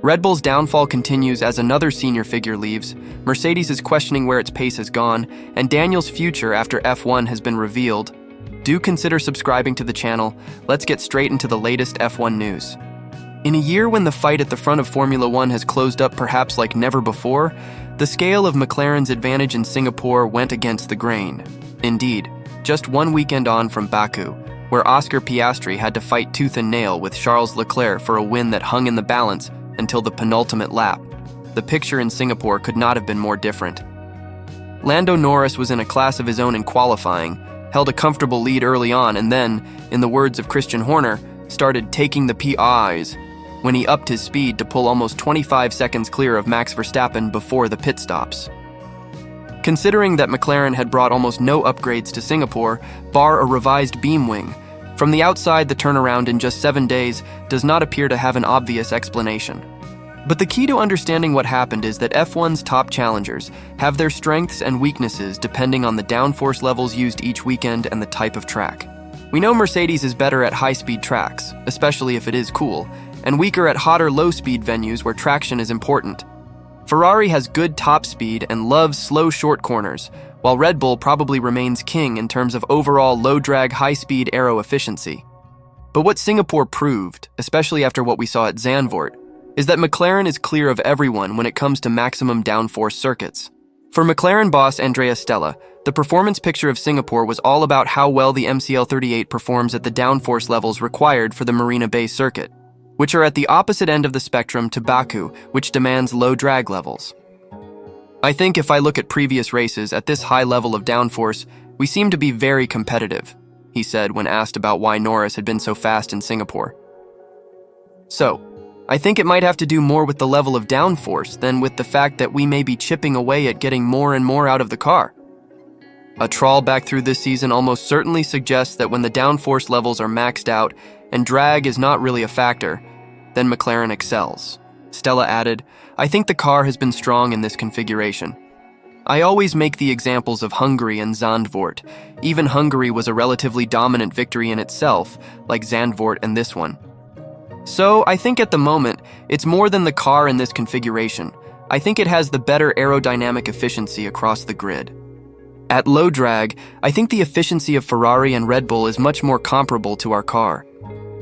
Red Bull's downfall continues as another senior figure leaves, Mercedes is questioning where its pace has gone, and Daniel's future after F1 has been revealed. Do consider subscribing to the channel. Let's get straight into the latest F1 news. In a year when the fight at the front of Formula One has closed up perhaps like never before, the scale of McLaren's advantage in Singapore went against the grain. Indeed, just one weekend on from Baku, where Oscar Piastri had to fight tooth and nail with Charles Leclerc for a win that hung in the balance until the penultimate lap. The picture in Singapore could not have been more different. Lando Norris was in a class of his own in qualifying, held a comfortable lead early on, and then, in the words of Christian Horner, started taking the PIs when he upped his speed to pull almost 25 seconds clear of Max Verstappen before the pit stops. Considering that McLaren had brought almost no upgrades to Singapore, bar a revised beam wing, from the outside the turnaround in just 7 days does not appear to have an obvious explanation. But the key to understanding what happened is that F1's top challengers have their strengths and weaknesses depending on the downforce levels used each weekend and the type of track. We know Mercedes is better at high-speed tracks, especially if it is cool, and weaker at hotter low-speed venues where traction is important. Ferrari has good top speed and loves slow short corners, while Red Bull probably remains king in terms of overall low-drag, high-speed aero efficiency. But what Singapore proved, especially after what we saw at Zandvoort, is that McLaren is clear of everyone when it comes to maximum downforce circuits. For McLaren boss Andrea Stella, the performance picture of Singapore was all about how well the MCL38 performs at the downforce levels required for the Marina Bay circuit, which are at the opposite end of the spectrum to Baku, which demands low drag levels. I think if I look at previous races at this high level of downforce, we seem to be very competitive, he said when asked about why Norris had been so fast in Singapore. So, I think it might have to do more with the level of downforce than with the fact that we may be chipping away at getting more and more out of the car. A trawl back through this season almost certainly suggests that when the downforce levels are maxed out and drag is not really a factor, then McLaren excels. Stella added, I think the car has been strong in this configuration. I always make the examples of Hungary and Zandvoort. Even Hungary was a relatively dominant victory in itself, like Zandvoort and this one. So I think at the moment, it's more than the car in this configuration. I think it has the better aerodynamic efficiency across the grid. At low drag, I think the efficiency of Ferrari and Red Bull is much more comparable to our car.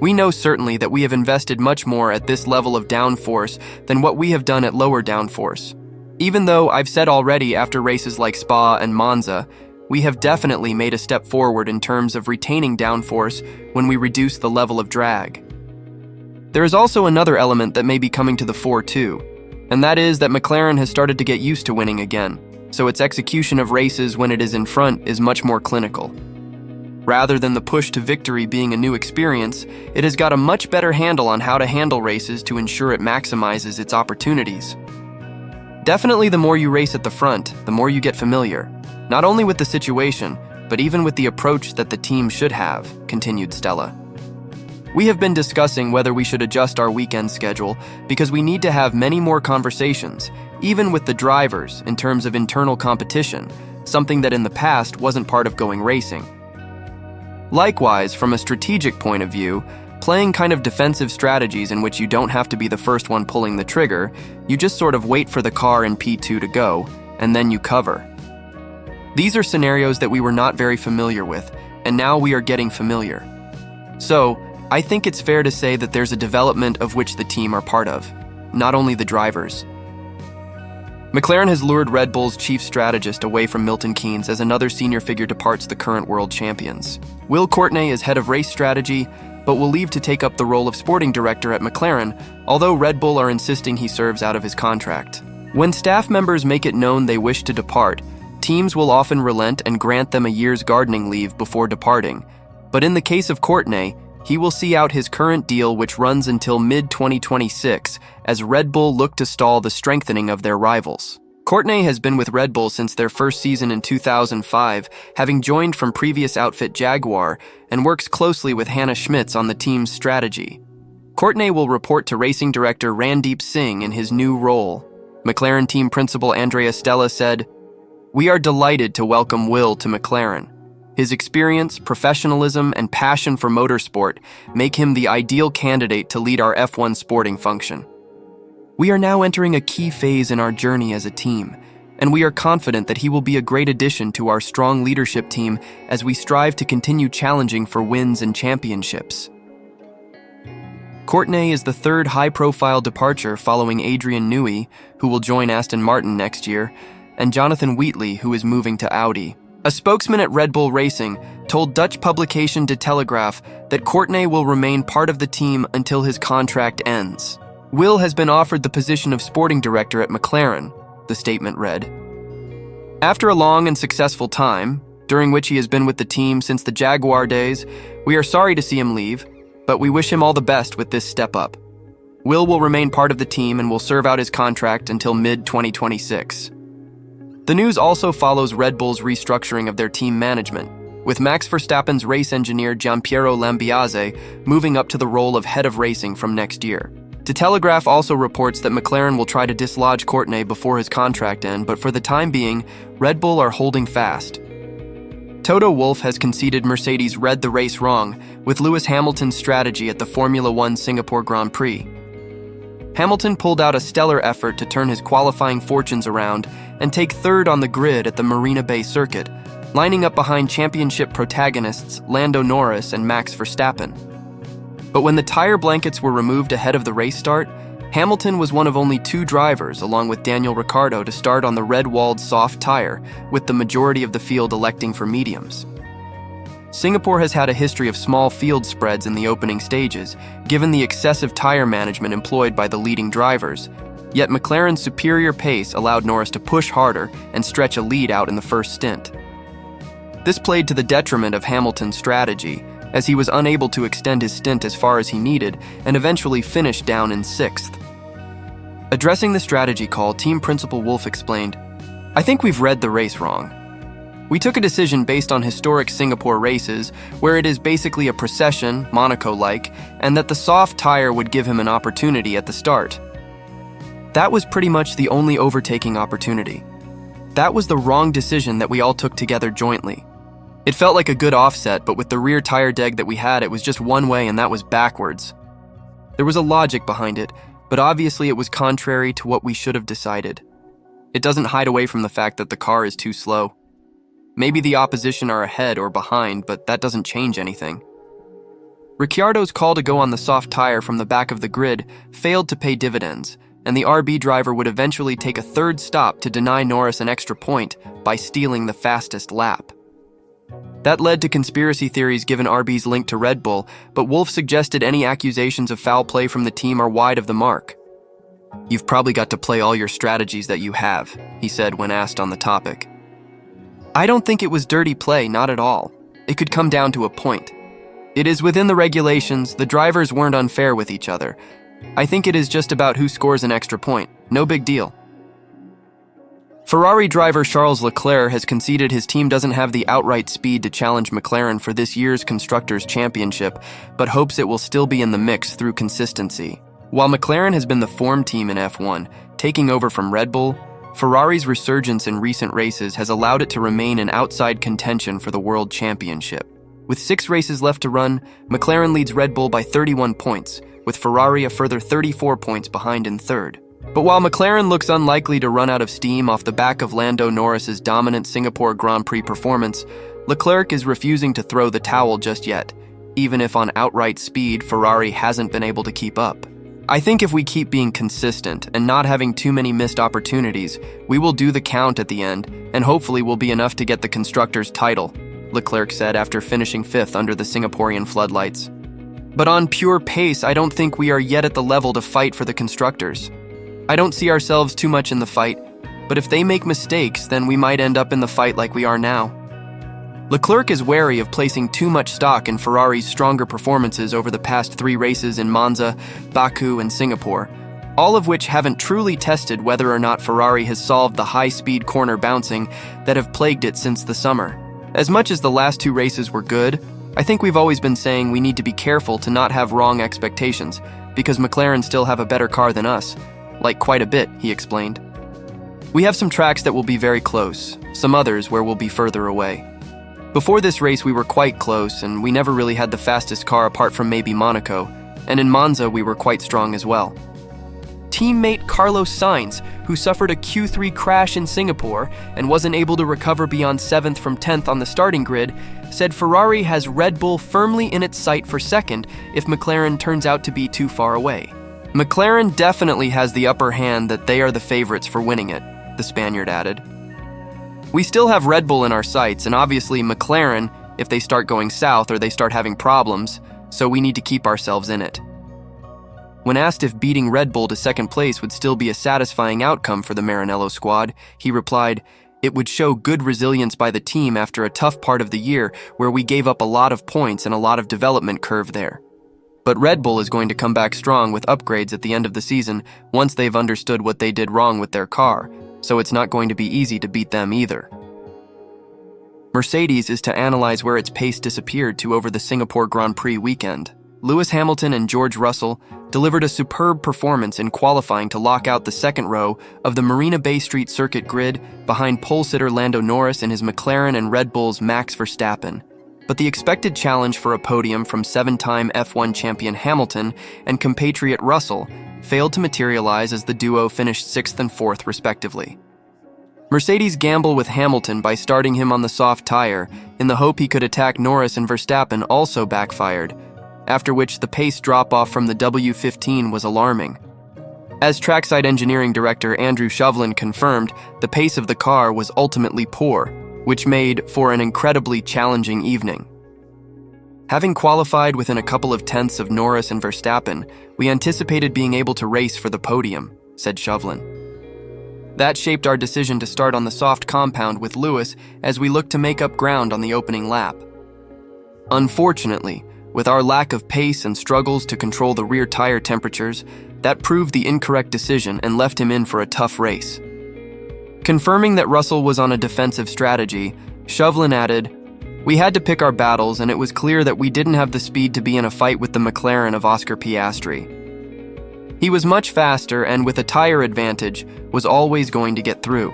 We know certainly that we have invested much more at this level of downforce than what we have done at lower downforce. Even though I've said already after races like Spa and Monza, we have definitely made a step forward in terms of retaining downforce when we reduce the level of drag. There is also another element that may be coming to the fore too, and that is that McLaren has started to get used to winning again, so its execution of races when it is in front is much more clinical. Rather than the push to victory being a new experience, it has got a much better handle on how to handle races to ensure it maximizes its opportunities. Definitely the more you race at the front, the more you get familiar, not only with the situation, but even with the approach that the team should have, continued Stella. We have been discussing whether we should adjust our weekend schedule because we need to have many more conversations, even with the drivers, in terms of internal competition, something that in the past wasn't part of going racing. Likewise, from a strategic point of view, playing kind of defensive strategies in which you don't have to be the first one pulling the trigger, you just sort of wait for the car in P2 to go, and then you cover. These are scenarios that we were not very familiar with, and now we are getting familiar. So, I think it's fair to say that there's a development of which the team are part of, not only the drivers. McLaren has lured Red Bull's chief strategist away from Milton Keynes as another senior figure departs the current world champions. Will Courtney is head of race strategy, but will leave to take up the role of sporting director at McLaren, although Red Bull are insisting he serves out of his contract. When staff members make it known they wish to depart, teams will often relent and grant them a year's gardening leave before departing. But in the case of Courtney, he will see out his current deal, which runs until mid-2026, as Red Bull look to stall the strengthening of their rivals. Courtney has been with Red Bull since their first season in 2005, having joined from previous outfit Jaguar, and works closely with Hannah Schmitz on the team's strategy. Courtney will report to racing director Randeep Singh in his new role. McLaren team principal Andrea Stella said, "We are delighted to welcome Will to McLaren. His experience, professionalism, and passion for motorsport make him the ideal candidate to lead our F1 sporting function." We are now entering a key phase in our journey as a team, and we are confident that he will be a great addition to our strong leadership team as we strive to continue challenging for wins and championships. Courtney is the third high-profile departure following Adrian Newey, who will join Aston Martin next year, and Jonathan Wheatley, who is moving to Audi. A spokesman at Red Bull Racing told Dutch publication De Telegraaf that Courtney will remain part of the team until his contract ends. Will has been offered the position of sporting director at McLaren, the statement read. After a long and successful time, during which he has been with the team since the Jaguar days, we are sorry to see him leave, but we wish him all the best with this step up. Will remain part of the team and will serve out his contract until mid-2026. The news also follows Red Bull's restructuring of their team management, with Max Verstappen's race engineer Giampiero Lambiase moving up to the role of head of racing from next year. De Telegraaf also reports that McLaren will try to dislodge Courtney before his contract end, but for the time being, Red Bull are holding fast. Toto Wolff has conceded Mercedes read the race wrong with Lewis Hamilton's strategy at the Formula One Singapore Grand Prix. Hamilton pulled out a stellar effort to turn his qualifying fortunes around and take third on the grid at the Marina Bay circuit, lining up behind championship protagonists Lando Norris and Max Verstappen. But when the tire blankets were removed ahead of the race start, Hamilton was one of only two drivers, along with Daniel Ricciardo, to start on the red-walled soft tire, with the majority of the field electing for mediums. Singapore has had a history of small field spreads in the opening stages, given the excessive tire management employed by the leading drivers, yet McLaren's superior pace allowed Norris to push harder and stretch a lead out in the first stint. This played to the detriment of Hamilton's strategy, as he was unable to extend his stint as far as he needed and eventually finished down in sixth. Addressing the strategy call, team principal Wolff explained, "I think we've read the race wrong. We took a decision based on historic Singapore races, where it is basically a procession, Monaco-like, and that the soft tire would give him an opportunity at the start. That was pretty much the only overtaking opportunity. That was the wrong decision that we all took together jointly. It felt like a good offset, but with the rear tire deg that we had, it was just one way and that was backwards. There was a logic behind it, but obviously it was contrary to what we should have decided. It doesn't hide away from the fact that the car is too slow. Maybe the opposition are ahead or behind, but that doesn't change anything." Ricciardo's call to go on the soft tire from the back of the grid failed to pay dividends, and the RB driver would eventually take a third stop to deny Norris an extra point by stealing the fastest lap. That led to conspiracy theories given RB's link to Red Bull, but Wolff suggested any accusations of foul play from the team are wide of the mark. "You've probably got to play all your strategies that you have," he said when asked on the topic. "I don't think it was dirty play, not at all. It could come down to a point. It is within the regulations, the drivers weren't unfair with each other. I think it is just about who scores an extra point. No big deal." Ferrari driver Charles Leclerc has conceded his team doesn't have the outright speed to challenge McLaren for this year's Constructors' Championship, but hopes it will still be in the mix through consistency. While McLaren has been the form team in F1, taking over from Red Bull, Ferrari's resurgence in recent races has allowed it to remain in outside contention for the World Championship. With 6 races left to run, McLaren leads Red Bull by 31 points, with Ferrari a further 34 points behind in third. But while McLaren looks unlikely to run out of steam off the back of Lando Norris's dominant Singapore Grand Prix performance, Leclerc is refusing to throw the towel just yet, even if on outright speed Ferrari hasn't been able to keep up. "I think if we keep being consistent and not having too many missed opportunities, we will do the count at the end and hopefully will be enough to get the Constructors' title," Leclerc said after finishing 5th under the Singaporean floodlights. "But on pure pace, I don't think we are yet at the level to fight for the Constructors. I don't see ourselves too much in the fight, but if they make mistakes, then we might end up in the fight like we are now." Leclerc is wary of placing too much stock in Ferrari's stronger performances over the past 3 races in Monza, Baku, and Singapore, all of which haven't truly tested whether or not Ferrari has solved the high-speed corner bouncing that have plagued it since the summer. As much as the last 2 races were good, I think we've always been saying we need to be careful to not have wrong expectations, because McLaren still have a better car than us. Like quite a bit, he explained. "We have some tracks that will be very close, some others where we'll be further away. Before this race we were quite close and we never really had the fastest car apart from maybe Monaco, and in Monza we were quite strong as well. teammate Carlos Sainz, who suffered a Q3 crash in Singapore and wasn't able to recover beyond 7th from 10th on the starting grid, said Ferrari has Red Bull firmly in its sight for second if McLaren turns out to be too far away. McLaren definitely has the upper hand that they are the favorites for winning it, the Spaniard added. We still have Red Bull in our sights, and obviously McLaren if they start going south or they start having problems, so we need to keep ourselves in it. When asked if beating Red Bull to second place would still be a satisfying outcome for the Maranello squad, he replied, "It would show good resilience by the team after a tough part of the year where we gave up a lot of points and a lot of development curve there. But Red Bull is going to come back strong with upgrades at the end of the season once they've understood what they did wrong with their car, so it's not going to be easy to beat them either." Mercedes is to analyze where its pace disappeared to over the Singapore Grand Prix weekend. Lewis Hamilton and George Russell delivered a superb performance in qualifying to lock out the second row of the Marina Bay Street circuit grid behind pole-sitter Lando Norris and his McLaren and Red Bull's Max Verstappen. But the expected challenge for a podium from 7-time F1 champion Hamilton and compatriot Russell failed to materialize as the duo finished 6th and 4th respectively. Mercedes gambled with Hamilton by starting him on the soft tire in the hope he could attack Norris, and Verstappen also backfired, after which the pace drop-off from the W15 was alarming. As trackside engineering director Andrew Shovlin confirmed, the pace of the car was ultimately poor, which made for an incredibly challenging evening. Having qualified within a couple of tenths of Norris and Verstappen, we anticipated being able to race for the podium, said Shovlin. That shaped our decision to start on the soft compound with Lewis as we looked to make up ground on the opening lap. Unfortunately, with our lack of pace and struggles to control the rear tire temperatures, that proved the incorrect decision and left him in for a tough race. Confirming that Russell was on a defensive strategy, Shovlin added, "We had to pick our battles, and it was clear that we didn't have the speed to be in a fight with the McLaren of Oscar Piastri. He was much faster and with a tire advantage was always going to get through.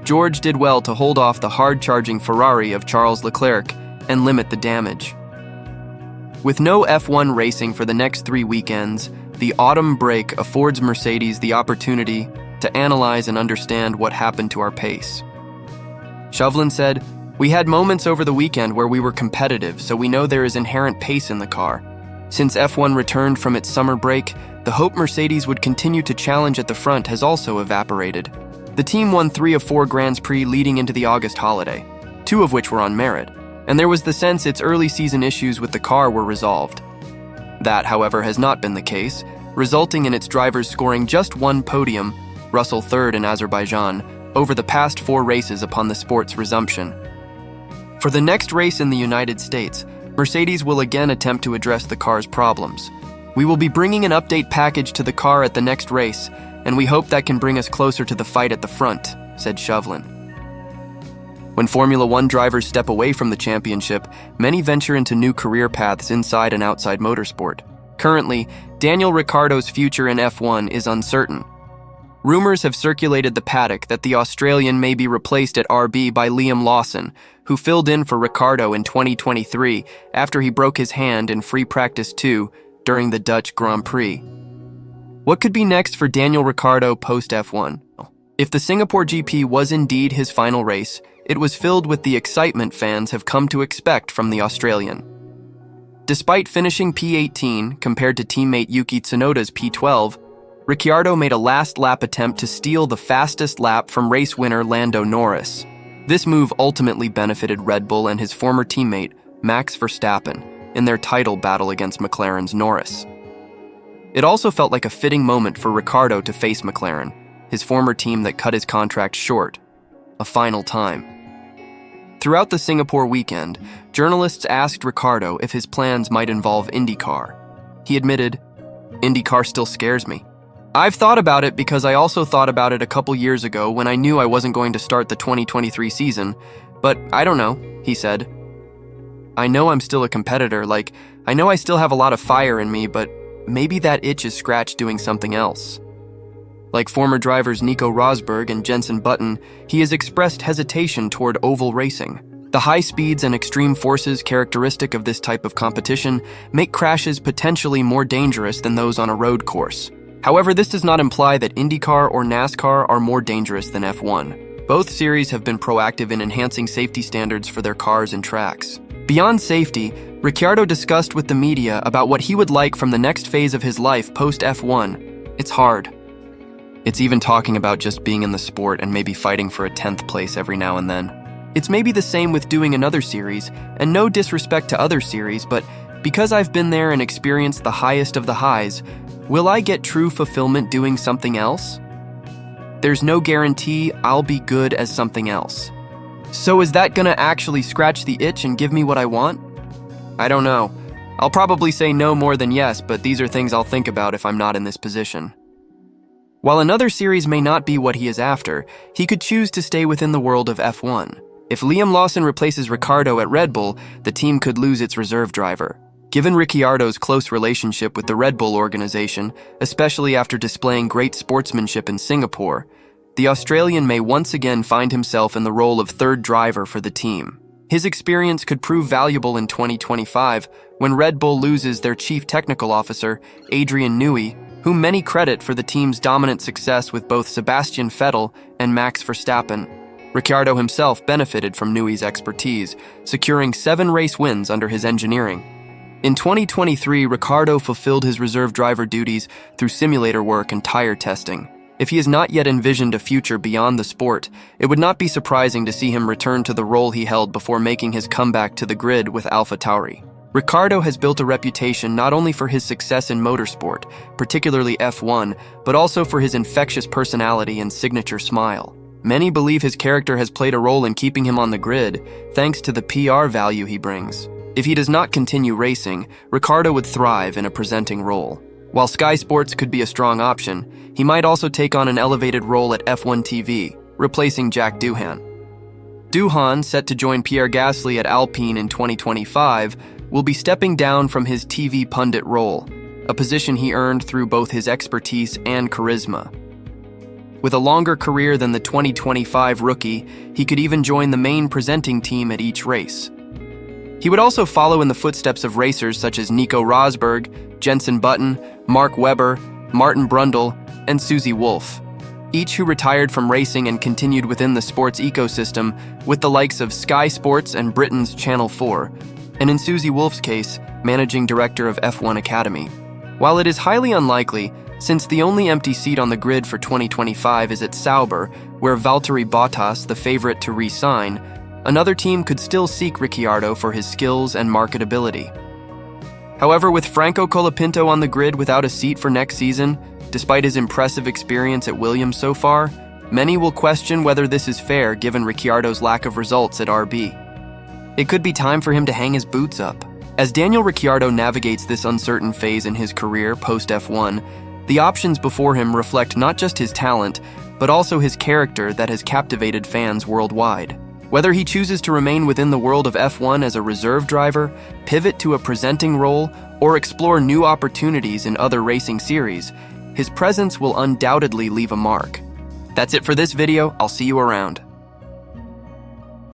George did well to hold off the hard-charging Ferrari of Charles Leclerc and limit the damage." With no F1 racing for the next 3 weekends, the autumn break affords Mercedes the opportunity to analyze and understand what happened to our pace. Shovlin said, "We had moments over the weekend where we were competitive, so we know there is inherent pace in the car. Since F1 returned from its summer break, the hope Mercedes would continue to challenge at the front has also evaporated. The team won 3 of 4 Grand Prix leading into the August holiday, 2 of which were on merit, and there was the sense its early season issues with the car were resolved. That, however, has not been the case, resulting in its drivers scoring just 1 podium, Russell 3rd in Azerbaijan, over the past 4 races upon the sport's resumption. For the next race in the United States, Mercedes will again attempt to address the car's problems. We will be bringing an update package to the car at the next race, and we hope that can bring us closer to the fight at the front," said Shovlin. When Formula One drivers step away from the championship, many venture into new career paths inside and outside motorsport. Currently, Daniel Ricciardo's future in F1 is uncertain. Rumors have circulated the paddock that the Australian may be replaced at RB by Liam Lawson, who filled in for Ricciardo in 2023 after he broke his hand in free practice 2 during the Dutch Grand Prix. What could be next for Daniel Ricciardo post-F1? If the Singapore GP was indeed his final race, it was filled with the excitement fans have come to expect from the Australian. Despite finishing P18 compared to teammate Yuki Tsunoda's P12, Ricciardo made a last-lap attempt to steal the fastest lap from race winner Lando Norris. This move ultimately benefited Red Bull and his former teammate, Max Verstappen, in their title battle against McLaren's Norris. It also felt like a fitting moment for Ricciardo to face McLaren, his former team that cut his contract short, a final time. Throughout the Singapore weekend, journalists asked Ricciardo if his plans might involve IndyCar. He admitted, "IndyCar still scares me. I've thought about it because I also thought about it a couple years ago when I knew I wasn't going to start the 2023 season, but I don't know," he said. "I know I'm still a competitor, I know I still have a lot of fire in me, but maybe that itch is scratched doing something else." Like former drivers Nico Rosberg and Jenson Button, he has expressed hesitation toward oval racing. The high speeds and extreme forces characteristic of this type of competition make crashes potentially more dangerous than those on a road course. However, this does not imply that IndyCar or NASCAR are more dangerous than F1. Both series have been proactive in enhancing safety standards for their cars and tracks. Beyond safety, Ricciardo discussed with the media about what he would like from the next phase of his life post-F1. It's hard. It's even talking about just being in the sport and maybe fighting for a 10th place every now and then. It's maybe the same with doing another series, and no disrespect to other series, but because I've been there and experienced the highest of the highs, will I get true fulfillment doing something else? There's no guarantee I'll be good as something else. So is that gonna actually scratch the itch and give me what I want? I don't know. I'll probably say no more than yes, but these are things I'll think about if I'm not in this position. While another series may not be what he is after, he could choose to stay within the world of F1. If Liam Lawson replaces Ricciardo at Red Bull, the team could lose its reserve driver. Given Ricciardo's close relationship with the Red Bull organization, especially after displaying great sportsmanship in Singapore, the Australian may once again find himself in the role of third driver for the team. His experience could prove valuable in 2025 when Red Bull loses their chief technical officer, Adrian Newey, whom many credit for the team's dominant success with both Sebastian Vettel and Max Verstappen. Ricciardo himself benefited from Newey's expertise, securing 7 race wins under his engineering. In 2023, Ricciardo fulfilled his reserve driver duties through simulator work and tire testing. If he has not yet envisioned a future beyond the sport, it would not be surprising to see him return to the role he held before making his comeback to the grid with AlphaTauri. Ricciardo has built a reputation not only for his success in motorsport, particularly F1, but also for his infectious personality and signature smile. Many believe his character has played a role in keeping him on the grid, thanks to the PR value he brings. If he does not continue racing, Ricciardo would thrive in a presenting role. While Sky Sports could be a strong option, he might also take on an elevated role at F1 TV, replacing Jack Doohan. Doohan, set to join Pierre Gasly at Alpine in 2025, will be stepping down from his TV pundit role, a position he earned through both his expertise and charisma. With a longer career than the 2025 rookie, he could even join the main presenting team at each race. He would also follow in the footsteps of racers such as Nico Rosberg, Jenson Button, Mark Webber, Martin Brundle, and Susie Wolff, each who retired from racing and continued within the sports ecosystem with the likes of Sky Sports and Britain's Channel 4, and in Susie Wolff's case, managing director of F1 Academy. While it is highly unlikely, since the only empty seat on the grid for 2025 is at Sauber, where Valtteri Bottas, the favorite to re-sign, another team could still seek Ricciardo for his skills and marketability. However, with Franco Colapinto on the grid without a seat for next season, despite his impressive experience at Williams so far, many will question whether this is fair given Ricciardo's lack of results at RB. It could be time for him to hang his boots up. As Daniel Ricciardo navigates this uncertain phase in his career post-F1, the options before him reflect not just his talent, but also his character that has captivated fans worldwide. Whether he chooses to remain within the world of F1 as a reserve driver, pivot to a presenting role, or explore new opportunities in other racing series, his presence will undoubtedly leave a mark. That's it for this video. I'll see you around.